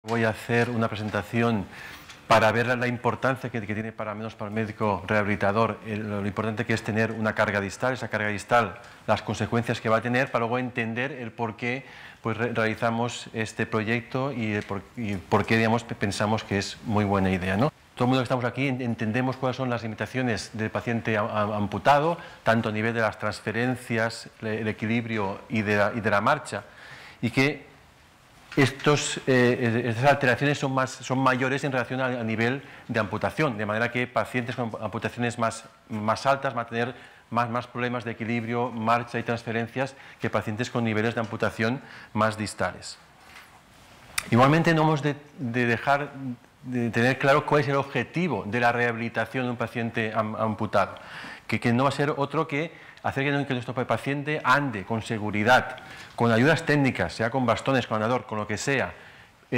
Voy a hacer una presentación para ver la importancia que tiene para el médico rehabilitador, lo importante que es tener una carga distal, esa carga distal, las consecuencias que va a tener, para luego entender el por qué pues, realizamos este proyecto y por qué digamos, pensamos que es muy buena idea, ¿no? Todo el mundo que estamos aquí entendemos cuáles son las limitaciones del paciente amputado, tanto a nivel de las transferencias, el equilibrio y de la marcha, y que estas alteraciones son mayores en relación a nivel de amputación, de manera que pacientes con amputaciones más altas van a tener más problemas de equilibrio, marcha y transferencias que pacientes con niveles de amputación más distales. Igualmente no hemos de dejar de tener claro cuál es el objetivo de la rehabilitación de un paciente amputado, que no va a ser otro que hacer que nuestro paciente ande con seguridad, con ayudas técnicas, sea con bastones, con andador, con lo que sea,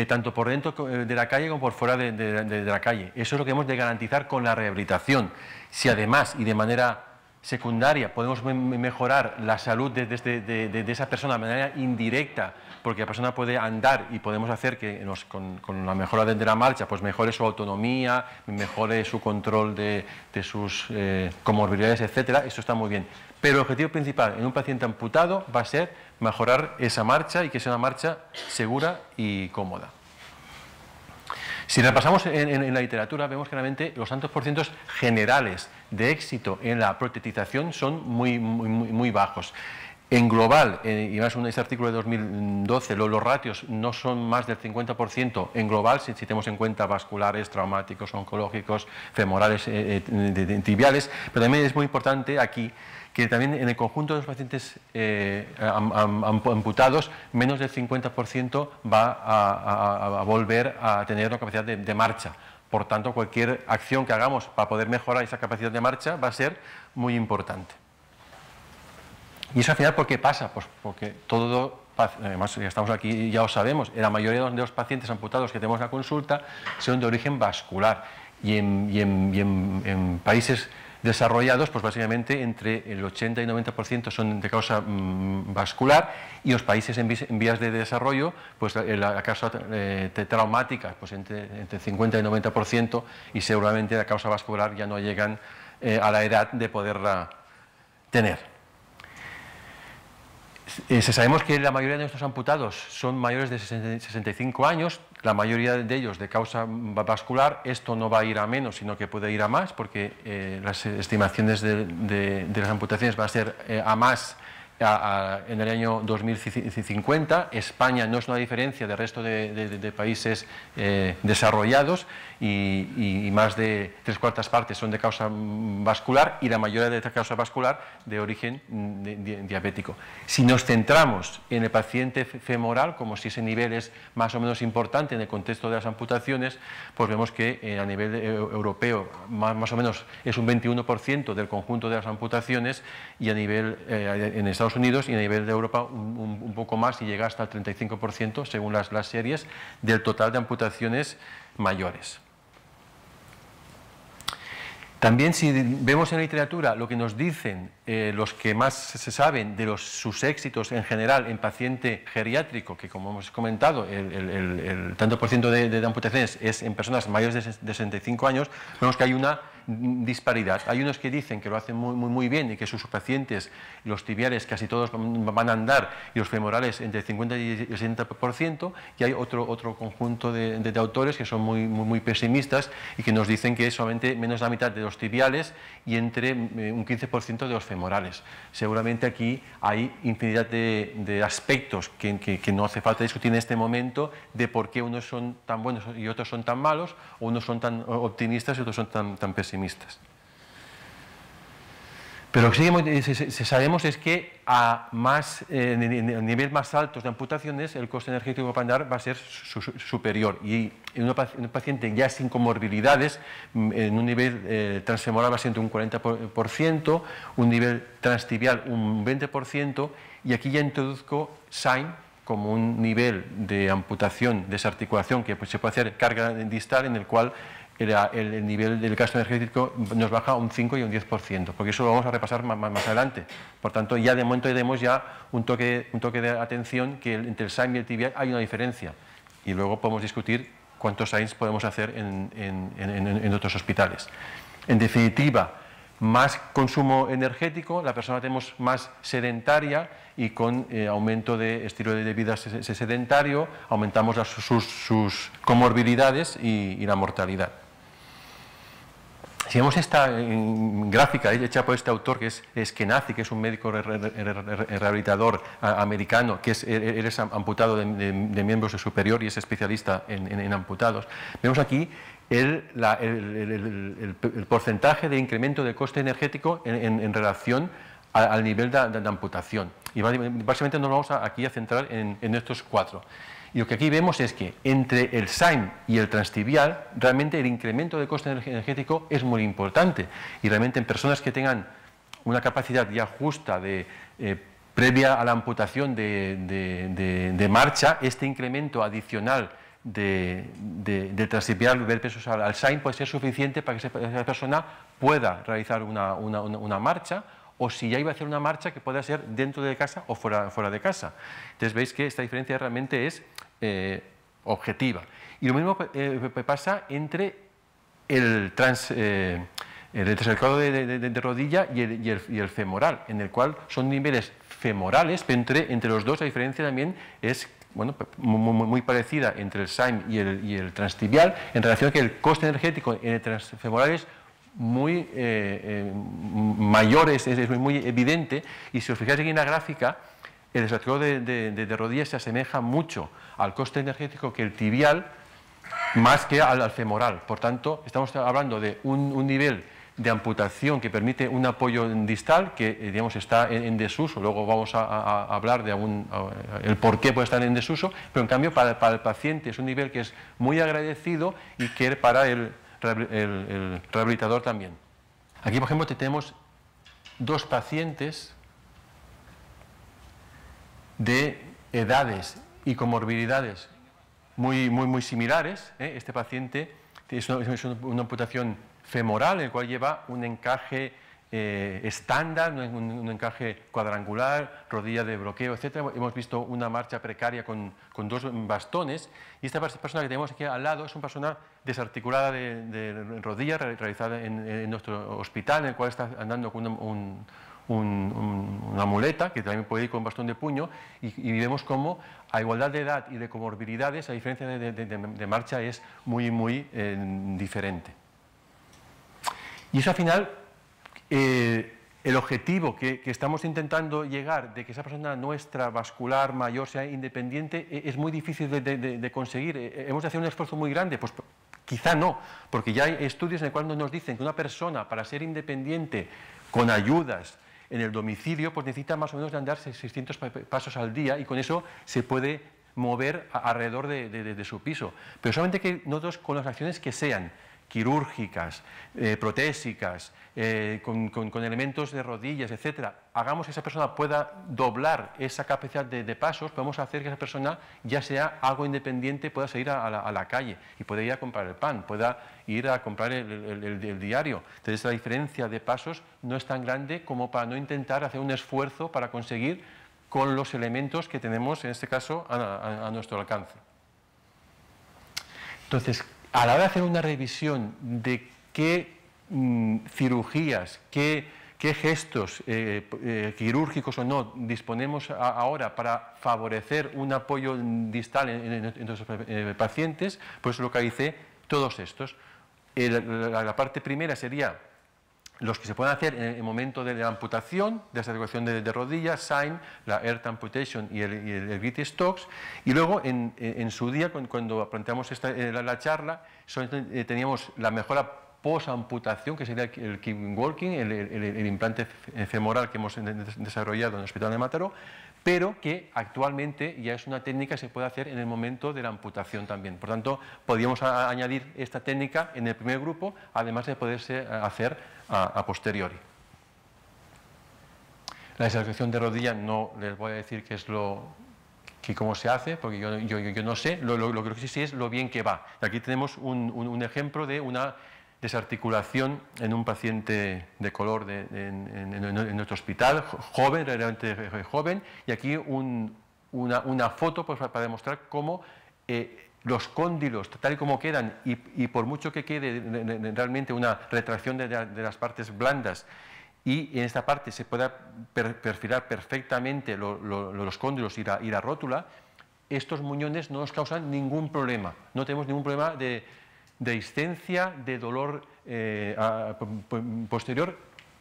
tanto por dentro de la calle como por fuera de la calle. Eso es lo que hemos de garantizar con la rehabilitación. Si además y de manera secundaria podemos mejorar la salud de esa persona de manera indirecta, porque la persona puede andar y podemos hacer que con la mejora de la marcha pues mejore su autonomía, mejore su control de sus comorbilidades, etcétera, eso está muy bien. Pero el objetivo principal en un paciente amputado va a ser mejorar esa marcha y que sea una marcha segura y cómoda. Si repasamos en la literatura, vemos claramente los tantos porcientos generales de éxito en la protetización son muy bajos. En global, y más en este artículo de 2012, los ratios no son más del 50% en global, si tenemos en cuenta vasculares, traumáticos, oncológicos, femorales, tibiales, pero también es muy importante aquí que también en el conjunto de los pacientes amputados, menos del 50% va a volver a tener una capacidad de marcha. Por tanto, cualquier acción que hagamos para poder mejorar esa capacidad de marcha va a ser muy importante. ¿Y eso al final por qué pasa? Pues porque todo, además ya estamos aquí, ya lo sabemos, la mayoría de los pacientes amputados que tenemos en la consulta son de origen vascular y en países desarrollados, pues básicamente entre el 80 y 90% son de causa vascular, y los países en vías de desarrollo, pues la causa traumática, pues entre 50 y 90%, y seguramente la causa vascular ya no llegan a la edad de poderla tener. Sabemos que la mayoría de nuestros amputados son mayores de 65 años, la mayoría de ellos de causa vascular. Esto no va a ir a menos, sino que puede ir a más, porque las estimaciones de las amputaciones van a ser a más en el año 2050. España no es una diferencia del resto de países desarrollados, y más de 3/4 partes son de causa vascular, y la mayoría de causa vascular de origen diabético. Si nos centramos en el paciente femoral, como si ese nivel es más o menos importante en el contexto de las amputaciones, pues vemos que a nivel europeo más o menos es un 21% del conjunto de las amputaciones, y a nivel en Estados Unidos y a nivel de Europa un poco más, y llega hasta el 35% según las series del total de amputaciones mayores. También, si vemos en la literatura lo que nos dicen los que más se saben de sus éxitos en general en paciente geriátrico, que como hemos comentado, el tanto por ciento de amputaciones es en personas mayores de 65 años, vemos que hay una disparidad. Hay unos que dicen que lo hacen muy bien y que sus pacientes, los tibiales, casi todos van a andar, y los femorales entre el 50 y el 60%, y hay otro conjunto de autores que son muy pesimistas y que nos dicen que es solamente menos de la mitad de los tibiales y entre un 15% de los femorales. Seguramente aquí hay infinidad de aspectos que no hace falta discutir en este momento, de por qué unos son tan buenos y otros son tan malos, o unos son tan optimistas y otros son tan pesimistas. Pero lo que sí sabemos es que a nivel más altos de amputaciones, el coste energético para andar va a ser superior, y en un paciente ya sin comorbilidades, en un nivel transfemoral va a ser un 40%, un nivel transtibial un 20%, y aquí ya introduzco SAIM como un nivel de amputación, desarticulación, que se puede hacer carga distal, en el cual el nivel del gasto energético nos baja un 5 y un 10%, porque eso lo vamos a repasar más adelante. Por tanto, ya de momento tenemos ya un toque de atención, que entre el SAIM y el tibial hay una diferencia, y luego podemos discutir cuántos SAIMs podemos hacer en otros hospitales. En definitiva, más consumo energético, la persona tenemos más sedentaria y con aumento de estilo de vida sedentario aumentamos sus comorbilidades y la mortalidad. Si vemos esta gráfica hecha por este autor, que es Eskenazi, que es un médico rehabilitador americano, que es amputado de miembros superior y es especialista en amputados, vemos aquí el porcentaje de incremento de coste energético en relación al nivel de amputación. Y básicamente nos vamos aquí a centrar en estos cuatro. Y lo que aquí vemos es que entre el SAIM y el transtibial, realmente el incremento de coste energético es muy importante. Y realmente en personas que tengan una capacidad ya justa previa a la amputación de marcha, este incremento adicional del transtibial versus al SAIM puede ser suficiente para que esa persona pueda realizar una marcha, o si ya iba a hacer una marcha, que pueda ser dentro de casa o fuera de casa. Entonces veis que esta diferencia realmente es objetiva. Y lo mismo pasa entre el trasarcado de rodilla y el femoral, en el cual son niveles femorales, pero entre los dos la diferencia también es muy parecida entre el SAIM y el transtibial, en relación a que el coste energético en el transfemoral es muy mayor, es muy evidente, y si os fijáis aquí en la gráfica, el desarrollo de rodillas se asemeja mucho al coste energético que el tibial, más que al femoral. Por tanto, estamos hablando de un nivel de amputación que permite un apoyo distal que, digamos, está en desuso. Luego vamos a hablar de el por qué puede estar en desuso, pero en cambio para el paciente es un nivel que es muy agradecido y que para el rehabilitador también. Aquí, por ejemplo, tenemos dos pacientes de edades y comorbilidades muy similares. Este paciente es una amputación femoral, el cual lleva un encaje estándar, un encaje cuadrangular, rodilla de bloqueo, etc. Hemos visto una marcha precaria con dos bastones, y esta persona que tenemos aquí al lado es una persona desarticulada de rodilla, realizada en nuestro hospital, en el cual está andando con una muleta, que también puede ir con bastón de puño, y vemos cómo a igualdad de edad y de comorbilidades la diferencia de marcha es muy diferente. Y eso al final, el objetivo que estamos intentando llegar, de que esa persona nuestra vascular mayor sea independiente, es muy difícil de conseguir. ¿Hemos de hacer un esfuerzo muy grande? Pues quizá no, porque ya hay estudios en los cuales nos dicen que una persona, para ser independiente con ayudas en el domicilio, pues necesita más o menos de andar 600 pasos al día, y con eso se puede mover alrededor de su piso. Pero solamente que nosotros, con las acciones que sean quirúrgicas, protésicas, con elementos de rodillas, etcétera, hagamos que esa persona pueda doblar esa capacidad de pasos, podemos hacer que esa persona ya sea algo independiente, pueda salir a la calle y pueda ir a comprar el pan, pueda ir a comprar el diario. Entonces la diferencia de pasos no es tan grande como para no intentar hacer un esfuerzo para conseguir con los elementos que tenemos, en este caso, a nuestro alcance. Entonces, a la hora de hacer una revisión de qué cirugías, qué gestos quirúrgicos o no disponemos ahora para favorecer un apoyo distal en nuestros pacientes, pues localicé todos estos. La parte primera sería los que se pueden hacer en el momento de la amputación, de la articulación de rodillas, SAIM, la Earth Amputation y el Vitti-Stokes. Y luego, en su día, cuando planteamos la charla, teníamos la mejora post-amputación, que sería el keep walking, el implante femoral que hemos desarrollado en el Hospital de Mataró, pero que actualmente ya es una técnica que se puede hacer en el momento de la amputación también. Por tanto, podríamos añadir esta técnica en el primer grupo, además de poderse hacer a posteriori. La desarticulación de rodilla no les voy a decir qué es cómo se hace, porque yo no sé, lo que sí es lo bien que va. Aquí tenemos un ejemplo de una desarticulación en un paciente de color en nuestro hospital, joven, realmente joven, y aquí una foto pues, para demostrar cómo los cóndilos, tal y como quedan, y por mucho que quede realmente una retracción de las partes blandas, y en esta parte se pueda perfilar perfectamente los cóndilos y la rótula, estos muñones no nos causan ningún problema. No tenemos ningún problema de discencia, de dolor posterior,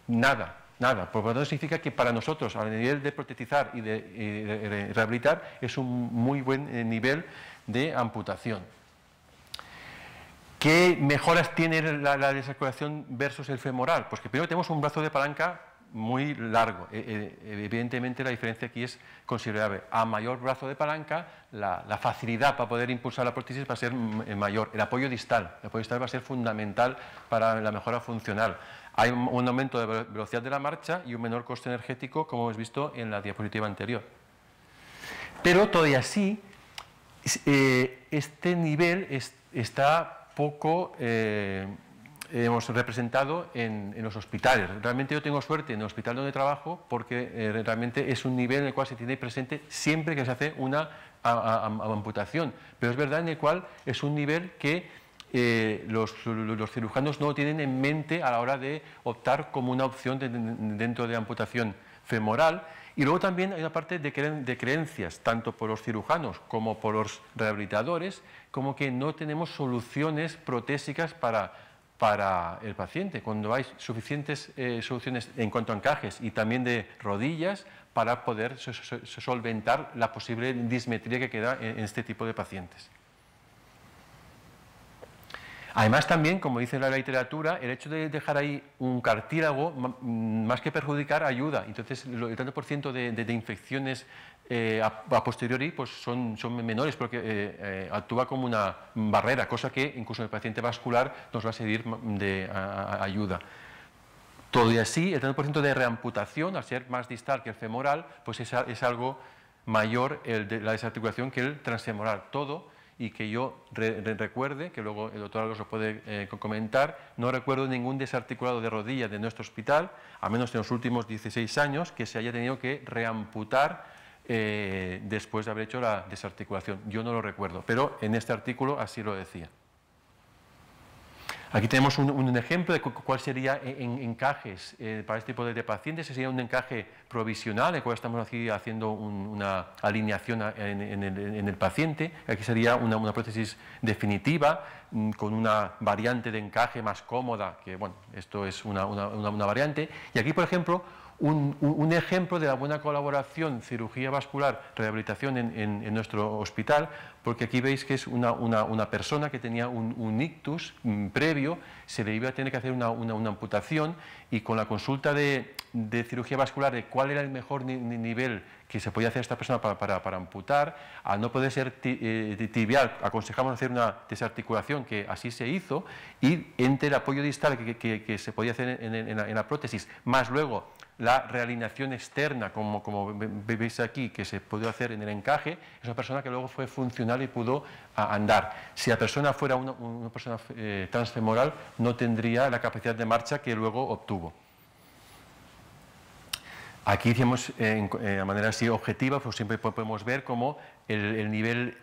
nada. Nada, por lo tanto significa que para nosotros, a nivel de protetizar y de rehabilitar, es un muy buen nivel de amputación. ¿Qué mejoras tiene la desarticulación versus el femoral? Pues que primero tenemos un brazo de palanca muy largo. Evidentemente la diferencia aquí es considerable. A mayor brazo de palanca, la facilidad para poder impulsar la prótesis va a ser mayor. El apoyo distal va a ser fundamental para la mejora funcional. Hay un aumento de velocidad de la marcha y un menor coste energético, como hemos visto en la diapositiva anterior. Pero todavía así, este nivel está poco hemos representado en los hospitales. Realmente yo tengo suerte en el hospital donde trabajo porque realmente es un nivel en el cual se tiene presente siempre que se hace una amputación. Pero es verdad en el cual es un nivel que los cirujanos no lo tienen en mente a la hora de optar como una opción dentro de amputación femoral. Y luego también hay una parte de creencias, tanto por los cirujanos como por los rehabilitadores, como que no tenemos soluciones protésicas para el paciente, cuando hay suficientes soluciones en cuanto a encajes y también de rodillas para poder solventar la posible dismetría que queda en este tipo de pacientes. Además también, como dice la literatura, el hecho de dejar ahí un cartílago, más que perjudicar, ayuda. Entonces, el tanto por ciento de infecciones a posteriori pues son menores porque actúa como una barrera, cosa que incluso en el paciente vascular nos va a servir de ayuda. Todo y así, el tanto por ciento de reamputación, al ser más distal que el femoral, pues es algo mayor la desarticulación que el transfemoral. Todo. Y que yo recuerde, que luego el doctor Alonso puede comentar, no recuerdo ningún desarticulado de rodilla de nuestro hospital, a menos en los últimos 16 años, que se haya tenido que reamputar después de haber hecho la desarticulación. Yo no lo recuerdo, pero en este artículo así lo decía. Aquí tenemos un ejemplo de cuál sería encajes para este tipo de pacientes. Sería un encaje provisional, en el cual estamos aquí haciendo una alineación en el paciente. Aquí sería una prótesis definitiva con una variante de encaje más cómoda, que bueno, esto es una variante. Y aquí, por ejemplo, un ejemplo de la buena colaboración cirugía vascular, rehabilitación en nuestro hospital, porque aquí veis que es una persona que tenía un ictus previo, se le iba a tener que hacer una amputación y con la consulta de cirugía vascular de cuál era el mejor nivel que se podía hacer a esta persona para amputar, al no poder ser tibial, aconsejamos hacer una desarticulación, que así se hizo, y entre el apoyo distal que se podía hacer en la prótesis, más luego la realineación externa, como veis aquí, que se pudo hacer en el encaje, es una persona que luego fue funcional y pudo andar. Si la persona fuera una persona transfemoral, no tendría la capacidad de marcha que luego obtuvo. Aquí hicimos, de manera así objetiva, pues siempre podemos ver cómo el nivel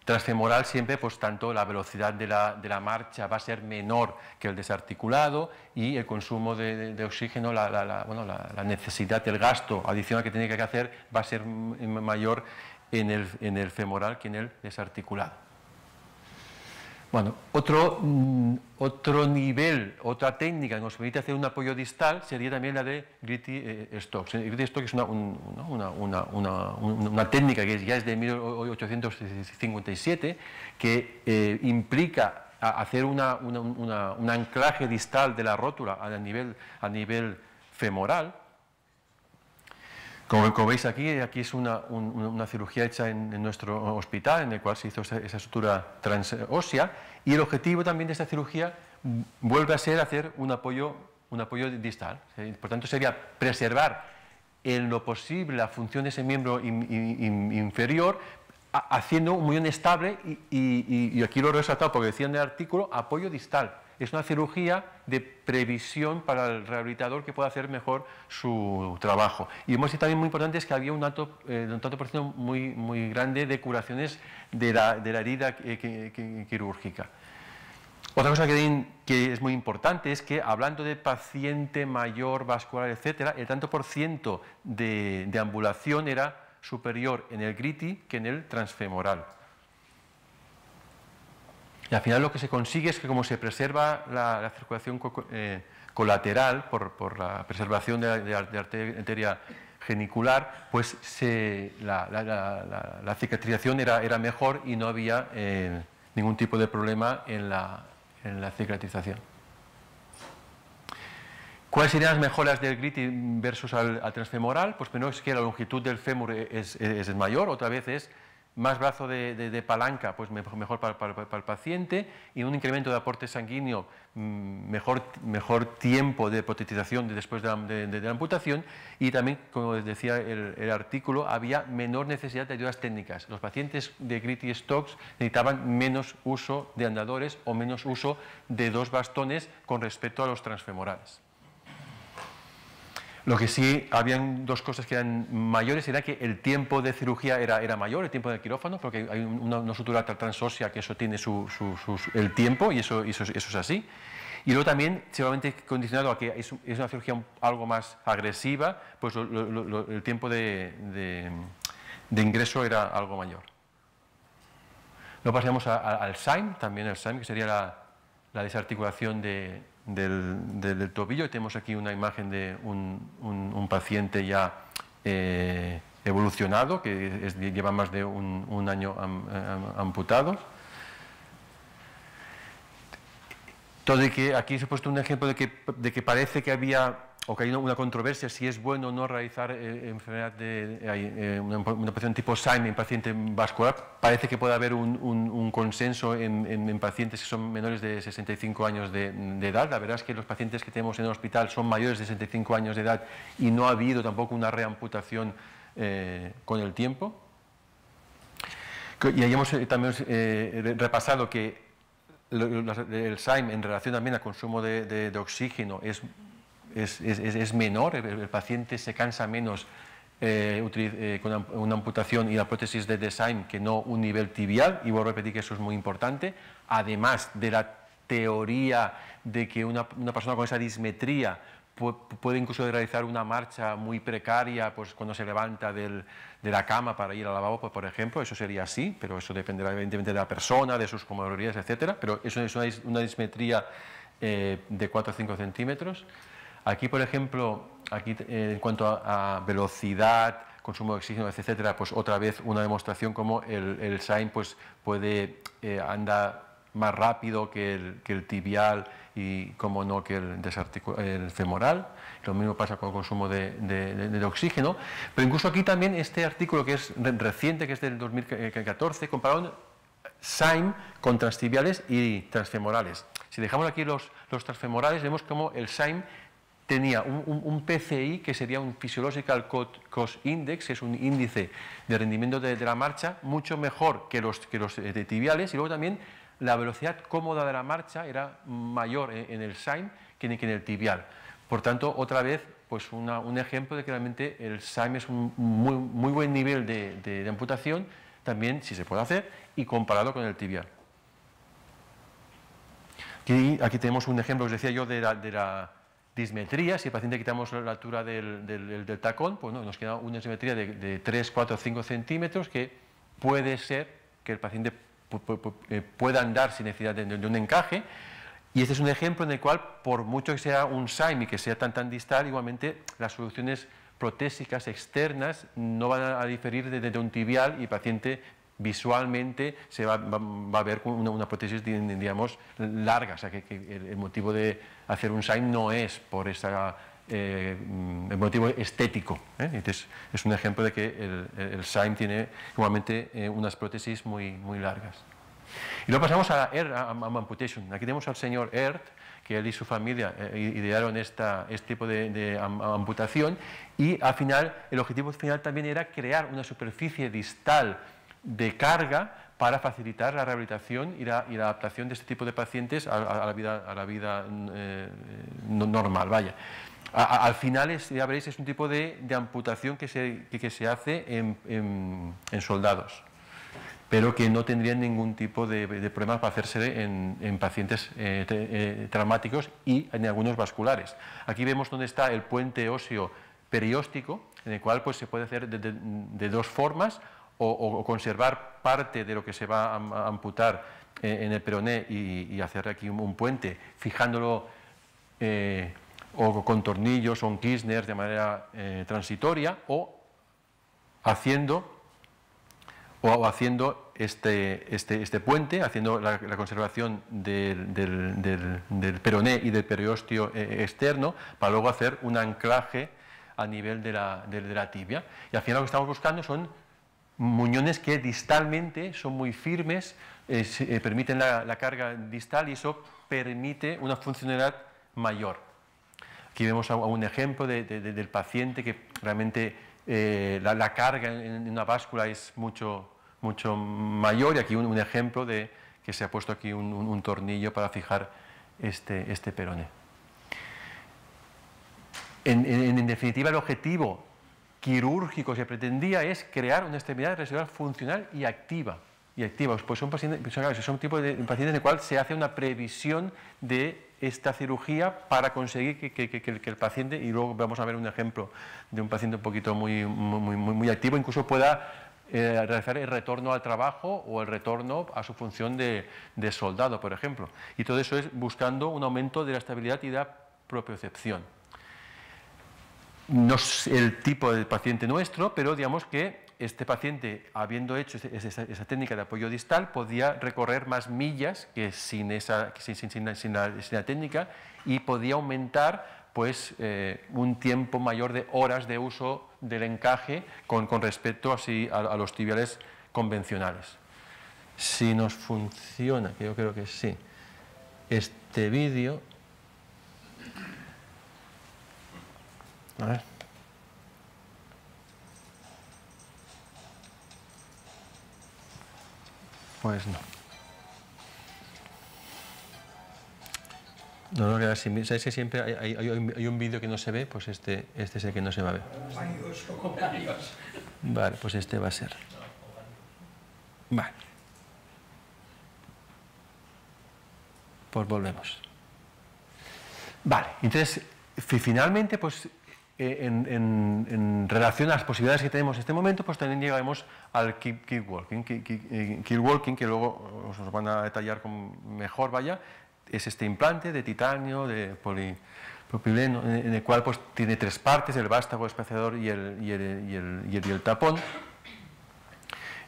transfemoral siempre, pues tanto la velocidad de la marcha va a ser menor que el desarticulado y el consumo de oxígeno, la necesidad, el gasto adicional que tiene que hacer va a ser mayor en el femoral que en el desarticulado. Bueno, otro nivel, otra técnica que nos permite hacer un apoyo distal sería también la de Gritty-Stokes. Gritty-Stokes es una técnica que ya es de 1857 que implica hacer un anclaje distal de la rótula a nivel femoral. Como veis aquí es una cirugía hecha en nuestro hospital, en el cual se hizo esa estructura transósea, y el objetivo también de esta cirugía vuelve a ser hacer un apoyo distal. Por tanto, sería preservar en lo posible la función de ese miembro inferior, haciendo un muñón estable, y aquí lo he resaltado porque decía en el artículo, apoyo distal. Es una cirugía de previsión para el rehabilitador que pueda hacer mejor su trabajo. Y hemos visto también muy importante es que había un tanto por ciento muy grande de curaciones de la herida quirúrgica. Otra cosa que es muy importante es que, hablando de paciente mayor, vascular, etcétera, el tanto por ciento de ambulación era superior en el GRITI que en el transfemoral. Y al final lo que se consigue es que, como se preserva la circulación colateral por la preservación de la arteria genicular, pues la cicatrización era mejor y no había ningún tipo de problema en la cicatrización. ¿Cuáles serían las mejoras del GRITI versus al transfemoral? Pues primero es que la longitud del fémur es mayor, otra vez es más brazo de palanca, pues mejor para el paciente, y un incremento de aporte sanguíneo, mejor tiempo de protetización después de la amputación, y también, como decía el artículo, había menor necesidad de ayudas técnicas. Los pacientes de GRITI Stokes necesitaban menos uso de andadores o menos uso de 2 bastones con respecto a los transfemorales. Lo que sí, habían 2 cosas que eran mayores, era que el tiempo de cirugía era mayor, el tiempo del quirófano, porque hay una sutura transósea que eso tiene el tiempo, y eso es así. Y luego también, seguramente condicionado a que es una cirugía algo más agresiva, pues el tiempo de ingreso era algo mayor. Luego pasamos al SAIM, también el SAIM, que sería la desarticulación del tobillo. Tenemos aquí una imagen de un paciente ya evolucionado, que lleva más de un año amputado. Todo y que aquí se ha puesto un ejemplo de que parece que hay una controversia si es bueno o no realizar enfermedad una operación tipo SAIM en paciente vascular. Parece que puede haber un consenso en pacientes que son menores de 65 años de edad. La verdad es que los pacientes que tenemos en el hospital son mayores de 65 años de edad y no ha habido tampoco una reamputación con el tiempo. Y ahí hemos también repasado que el SAIM en relación también al consumo de oxígeno es menor, el paciente se cansa menos con una amputación y la prótesis de SAIM que no un nivel tibial, y vuelvo a repetir que eso es muy importante, además de la teoría de que una persona con esa dismetría puede incluso realizar una marcha muy precaria, pues cuando se levanta de la cama para ir al lavabo, por ejemplo. Eso sería así, pero eso dependerá evidentemente de la persona, de sus comorbilidades, etcétera. Pero eso es una dismetría de 4 o 5 centímetros. Aquí, por ejemplo, en cuanto a velocidad, consumo de oxígeno, etcétera, pues otra vez una demostración como el SAIM pues puede andar más rápido que el tibial y, como no, que el femoral. Lo mismo pasa con el consumo de oxígeno. Pero incluso aquí también este artículo, que es reciente, que es del 2014, compararon SAIM con transtibiales y transfemorales. Si dejamos aquí los transfemorales, vemos como el SAIM tenía un PCI, que sería un Physiological Cost Index, que es un índice de rendimiento de la marcha, mucho mejor que los tibiales, y luego también la velocidad cómoda de la marcha era mayor en el SAIM que en el tibial. Por tanto, otra vez, pues un ejemplo de que realmente el SAIM es un muy buen nivel de amputación, también si se puede hacer, y comparado con el tibial. Aquí tenemos un ejemplo, os decía yo, de la dismetría. Si al paciente quitamos la altura del tacón, pues no, nos queda una dismetría de 3, 4, 5 centímetros, que puede ser que el paciente pueda andar sin necesidad de un encaje. Y este es un ejemplo en el cual, por mucho que sea un SAIM y que sea tan distal, igualmente las soluciones protésicas externas no van a diferir de un tibial, y el paciente visualmente se va a ver con una prótesis, digamos, larga. O sea, que el motivo de hacer un SAIM no es por el motivo estético. Entonces, es un ejemplo de que el SAIM tiene igualmente unas prótesis muy largas. Y luego pasamos a amputation. Aquí tenemos al señor Erd, que él y su familia idearon este tipo de amputación, y al final, el objetivo final también era crear una superficie distal de carga para facilitar la rehabilitación y la adaptación de este tipo de pacientes a la vida normal. Vaya. Al final, ya veréis, es un tipo de amputación que se hace en soldados, pero que no tendrían ningún tipo de problemas para hacerse en pacientes traumáticos y en algunos vasculares. Aquí vemos dónde está el puente óseo perióstico, en el cual pues, se puede hacer de dos formas, o conservar parte de lo que se va a amputar en el peroné y hacer aquí un puente, fijándolo o con tornillos o con Kirchner de manera transitoria, o haciendo este puente, haciendo la conservación del peroné y del periósteo externo, para luego hacer un anclaje a nivel de la tibia. Y al final lo que estamos buscando son muñones que distalmente son muy firmes, permiten la carga distal, y eso permite una funcionalidad mayor. Aquí vemos un ejemplo del paciente que realmente la carga en una báscula es mucho mayor, y aquí un ejemplo de que se ha puesto aquí un tornillo para fijar este peroné. En definitiva, el objetivo quirúrgico que se pretendía es crear una extremidad residual funcional y activa. Pues son tipos de pacientes en el cual se hace una previsión de esta cirugía para conseguir que el paciente, y luego vamos a ver un ejemplo de un paciente un poquito muy activo, incluso pueda realizar el retorno al trabajo o el retorno a su función de soldado, por ejemplo. Y todo eso es buscando un aumento de la estabilidad y de la propiocepción. No es el tipo de paciente nuestro, pero digamos que este paciente, habiendo hecho esa técnica de apoyo distal, podía recorrer más millas que sin la técnica, y podía aumentar pues, un tiempo mayor de horas de uso del encaje con respecto a los tibiales convencionales. Si nos funciona, que yo creo que sí, este vídeo... A ver. Pues no. No, ¿sabes que siempre hay un vídeo que no se ve? Pues este es el que no se va a ver. Vale, pues este va a ser. Vale. Pues volvemos. Vale, entonces, finalmente, pues... En relación a las posibilidades que tenemos en este momento, pues también llegamos al keep walking, que luego os van a detallar mejor, vaya, es este implante de titanio, de polipropileno, en el cual pues tiene tres partes: el vástago, el espaciador y el tapón,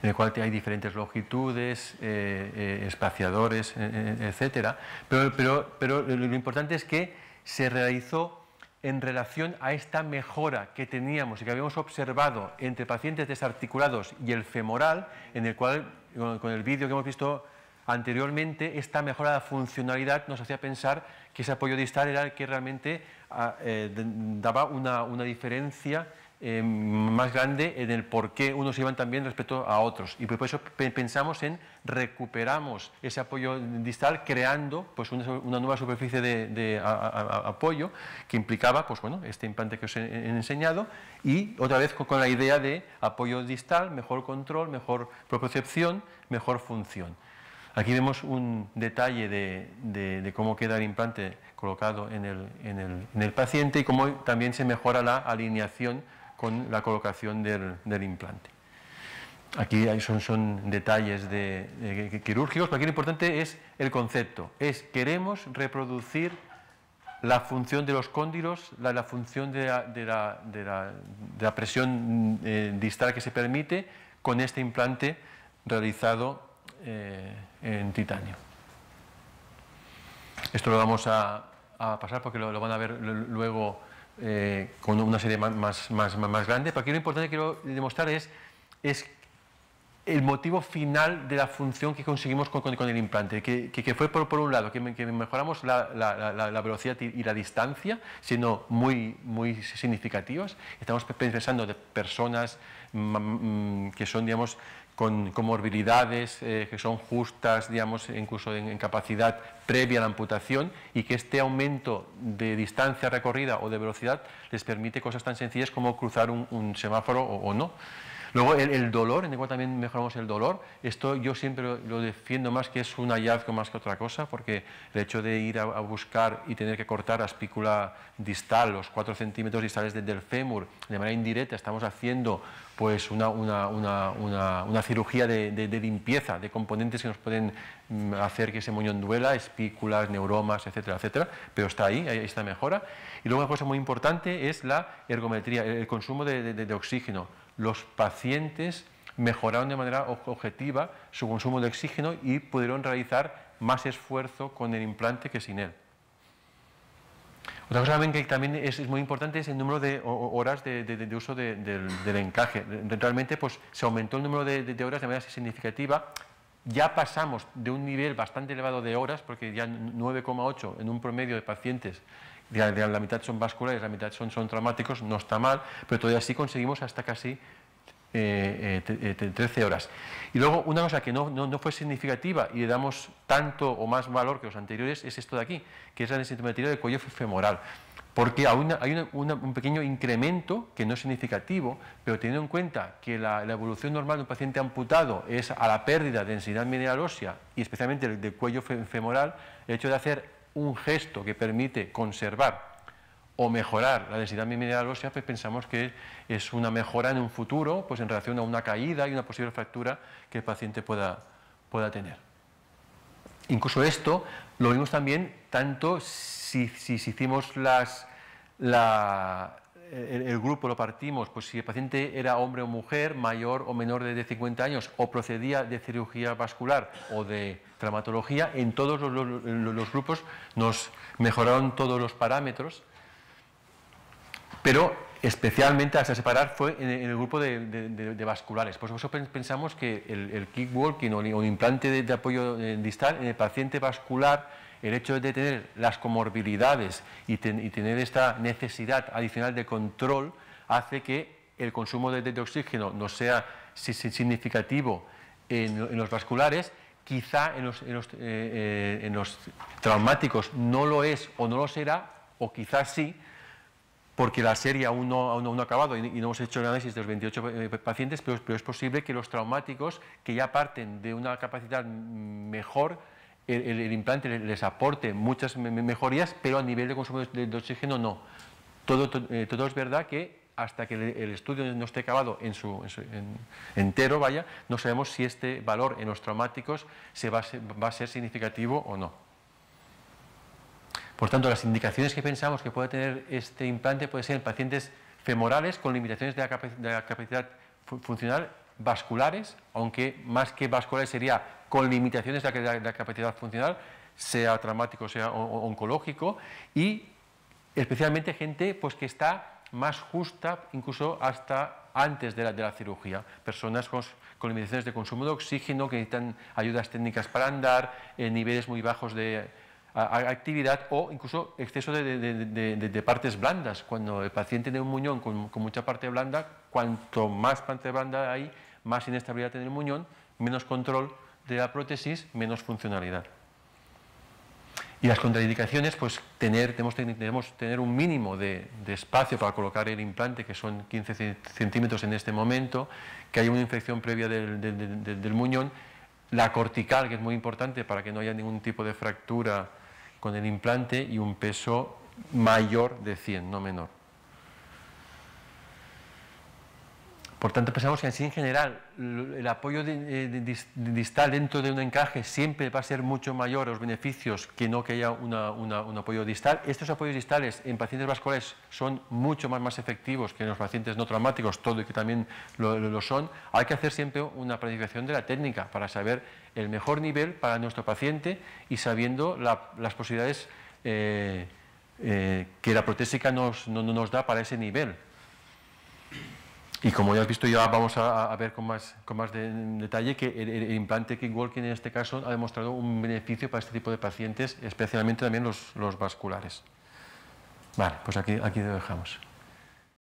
en el cual hay diferentes longitudes, espaciadores, etcétera. Pero lo importante es que se realizó en relación a esta mejora que teníamos y que habíamos observado entre pacientes desarticulados y el femoral, en el cual, con el vídeo que hemos visto anteriormente, esta mejora de funcionalidad nos hacía pensar que ese apoyo distal era el que realmente daba una diferencia más grande en el por qué unos iban tan bien respecto a otros, y por eso pensamos en recuperamos ese apoyo distal creando pues una nueva superficie de apoyo que implicaba pues bueno este implante que os he enseñado, y otra vez con la idea de apoyo distal, mejor control, mejor propiocepción, mejor función. Aquí vemos un detalle de cómo queda el implante colocado en el paciente, y cómo también se mejora la alineación con la colocación del implante. Aquí son detalles quirúrgicos, pero aquí lo importante es el concepto. Queremos reproducir la función de los cóndilos, la función de la presión distal que se permite con este implante realizado en titanio. Esto lo vamos a pasar porque lo van a ver luego con una serie más grande, pero aquí lo importante que quiero demostrar es el motivo final de la función que conseguimos con el implante, que fue por un lado que mejoramos la velocidad y la distancia, siendo muy significativas. Estamos pensando de personas que son, digamos, con comorbilidades, que son justas, digamos, incluso en capacidad previa a la amputación, y que este aumento de distancia recorrida o de velocidad les permite cosas tan sencillas como cruzar un semáforo o no. Luego el dolor, en igual también mejoramos el dolor. Esto yo siempre lo defiendo más que es un hallazgo más que otra cosa, porque el hecho de ir a buscar y tener que cortar la espícula distal, los 4 centímetros distales del fémur, de manera indirecta estamos haciendo pues una cirugía de limpieza de componentes que nos pueden hacer que ese muñón duela, espículas, neuromas, etcétera, etcétera, pero está ahí está mejora. Y luego una cosa muy importante es la ergometría, el consumo de oxígeno. Los pacientes mejoraron de manera objetiva su consumo de oxígeno y pudieron realizar más esfuerzo con el implante que sin él. Otra cosa que también es muy importante es el número de horas de uso del encaje. Realmente pues, se aumentó el número de horas de manera significativa. Ya pasamos de un nivel bastante elevado de horas, porque ya 9,8 en un promedio de pacientes, la mitad son vasculares, la mitad son traumáticos, no está mal, pero todavía sí conseguimos hasta casi 13 horas. Y luego una cosa que no fue significativa y le damos tanto o más valor que los anteriores es esto de aquí, que es la densitometría del cuello femoral. Porque hay un pequeño incremento que no es significativo, pero teniendo en cuenta que la evolución normal de un paciente amputado es a la pérdida de densidad mineral ósea y especialmente el del cuello femoral, el hecho de hacer un gesto que permite conservar o mejorar la densidad mineral ósea, pues pensamos que es una mejora en un futuro, pues en relación a una caída y una posible fractura que el paciente pueda tener. Incluso esto lo vimos también tanto si hicimos el grupo lo partimos, pues si el paciente era hombre o mujer, mayor o menor de 50 años, o procedía de cirugía vascular o de traumatología, en todos los grupos nos mejoraron todos los parámetros, pero especialmente hasta separar fue en el grupo de vasculares. Por eso pensamos que el kick walking o el implante de apoyo distal en el paciente vascular, el hecho de tener las comorbilidades y tener esta necesidad adicional de control hace que el consumo de oxígeno no sea significativo en los vasculares. Quizá en los traumáticos no lo es o no lo será, o quizás sí, porque la serie aún no ha acabado y no hemos hecho el análisis de los 28 pacientes, pero es posible que los traumáticos, que ya parten de una capacidad mejor, el implante les aporte muchas mejorías, pero a nivel de consumo de oxígeno no. Todo es verdad que hasta que el estudio no esté acabado entero, no sabemos si este valor en los traumáticos va a ser significativo o no. Por tanto, las indicaciones que pensamos que puede tener este implante puede ser en pacientes femorales con limitaciones de la capacidad funcional vasculares, aunque más que vasculares sería con limitaciones de la capacidad funcional, sea traumático, sea oncológico, y especialmente gente pues, que está más justa incluso hasta antes de la cirugía. Personas con limitaciones de consumo de oxígeno, que necesitan ayudas técnicas para andar, niveles muy bajos de actividad o incluso exceso de partes blandas. Cuando el paciente tiene un muñón con mucha parte blanda, cuanto más parte blanda hay, más inestabilidad en el muñón, menos control de la prótesis, menos funcionalidad. Y las contraindicaciones, pues debemos tener un mínimo de espacio para colocar el implante, que son 15 centímetros en este momento, que haya una infección previa del muñón, la cortical, que es muy importante para que no haya ningún tipo de fractura con el implante, y un peso mayor de 100, no menor. Por tanto, pensamos que así en general el apoyo distal dentro de un encaje siempre va a ser mucho mayor los beneficios que no que haya un apoyo distal. Estos apoyos distales en pacientes vasculares son mucho más efectivos que en los pacientes no traumáticos, todo y que también lo son. Hay que hacer siempre una planificación de la técnica para saber el mejor nivel para nuestro paciente y sabiendo las posibilidades que la protésica nos da para ese nivel. Y como ya has visto, ya vamos a ver con más detalle que el implante Kick-Walking en este caso ha demostrado un beneficio para este tipo de pacientes, especialmente también los vasculares. Vale, pues aquí lo dejamos.